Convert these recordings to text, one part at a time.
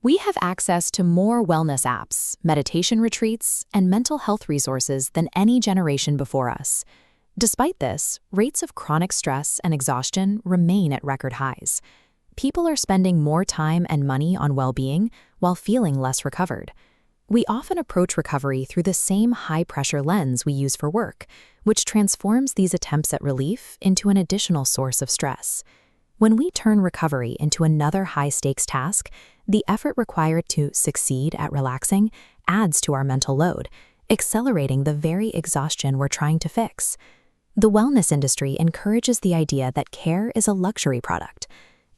We have access to more wellness apps, meditation retreats, and mental health resources than any generation before us. Despite this, rates of chronic stress and exhaustion remain at record highs. People are spending more time and money on well-being while feeling less recovered. We often approach recovery through the same high-pressure lens we use for work, which transforms these attempts at relief into an additional source of stress. When we turn recovery into another high-stakes task, the effort required to succeed at relaxing adds to our mental load, accelerating the very exhaustion we're trying to fix. The wellness industry encourages the idea that care is a luxury product.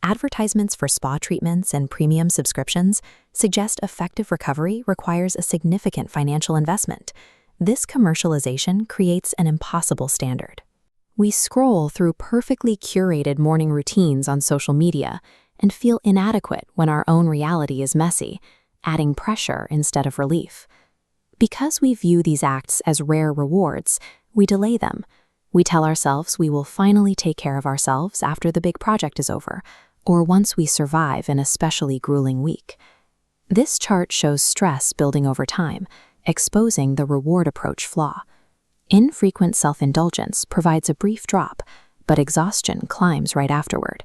Advertisements for spa treatments and premium subscriptions suggest effective recovery requires a significant financial investment. This commercialization creates an impossible standard. We scroll through perfectly curated morning routines on social media and feel inadequate when our own reality is messy, adding pressure instead of relief. Because we view these acts as rare rewards, we delay them. We tell ourselves we will finally take care of ourselves after the big project is over, or once we survive an especially grueling week. This chart shows stress building over time, exposing the reward approach flaw. Infrequent self-indulgence provides a brief drop, but exhaustion climbs right afterward.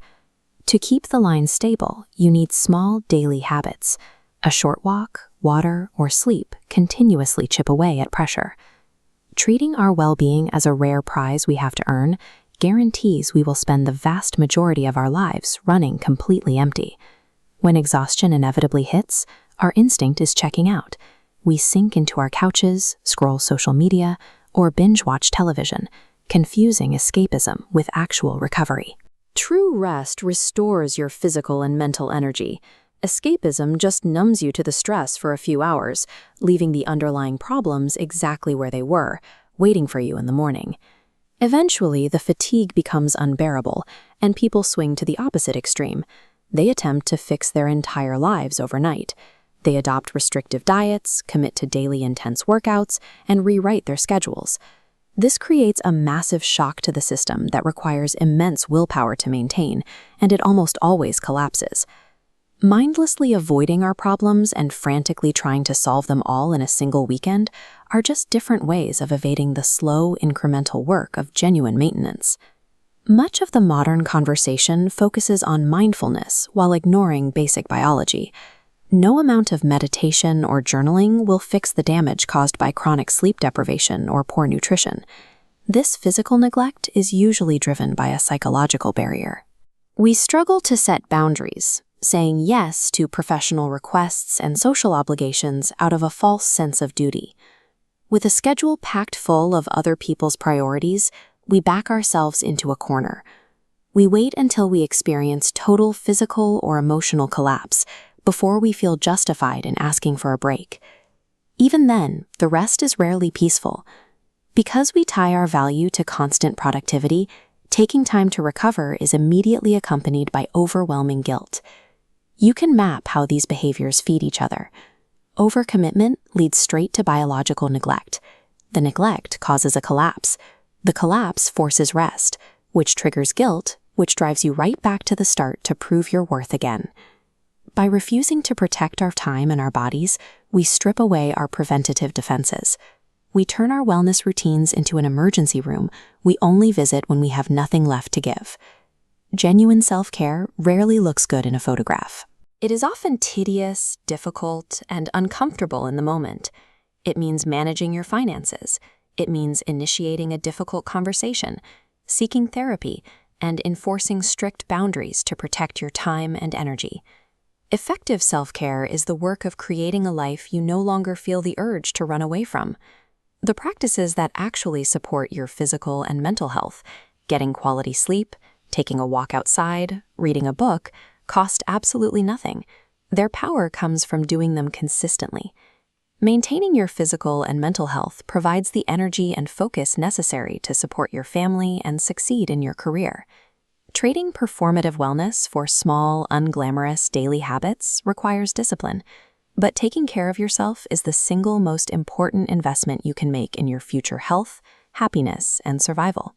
To keep the line stable, you need small daily habits. A short walk, water, or sleep continuously chip away at pressure. Treating our well-being as a rare prize we have to earn guarantees we will spend the vast majority of our lives running completely empty. When exhaustion inevitably hits, our instinct is checking out. We sink into our couches, scroll social media, or binge-watch television, confusing escapism with actual recovery. True rest restores your physical and mental energy. Escapism just numbs you to the stress for a few hours, leaving the underlying problems exactly where they were, waiting for you in the morning. Eventually, the fatigue becomes unbearable, and people swing to the opposite extreme. They attempt to fix their entire lives overnight. They adopt restrictive diets, commit to daily intense workouts, and rewrite their schedules. This creates a massive shock to the system that requires immense willpower to maintain, and it almost always collapses. Mindlessly avoiding our problems and frantically trying to solve them all in a single weekend are just different ways of evading the slow, incremental work of genuine maintenance. Much of the modern conversation focuses on mindfulness while ignoring basic biology. No amount of meditation or journaling will fix the damage caused by chronic sleep deprivation or poor nutrition. This physical neglect is usually driven by a psychological barrier. We struggle to set boundaries, saying yes to professional requests and social obligations out of a false sense of duty. With a schedule packed full of other people's priorities, we back ourselves into a corner. We wait until we experience total physical or emotional collapse before we feel justified in asking for a break. Even then, the rest is rarely peaceful. Because we tie our value to constant productivity, taking time to recover is immediately accompanied by overwhelming guilt. You can map how these behaviors feed each other. Overcommitment leads straight to biological neglect. The neglect causes a collapse. The collapse forces rest, which triggers guilt, which drives you right back to the start to prove your worth again. By refusing to protect our time and our bodies, we strip away our preventative defenses. We turn our wellness routines into an emergency room we only visit when we have nothing left to give. Genuine self-care rarely looks good in a photograph. It is often tedious, difficult, and uncomfortable in the moment. It means managing your finances. It means initiating a difficult conversation, seeking therapy, and enforcing strict boundaries to protect your time and energy. Effective self-care is the work of creating a life you no longer feel the urge to run away from. The practices that actually support your physical and mental health, getting quality sleep, taking a walk outside, reading a book, cost absolutely nothing. Their power comes from doing them consistently. Maintaining your physical and mental health provides the energy and focus necessary to support your family and succeed in your career. Trading performative wellness for small, unglamorous daily habits requires discipline, but taking care of yourself is the single most important investment you can make in your future health, happiness, and survival.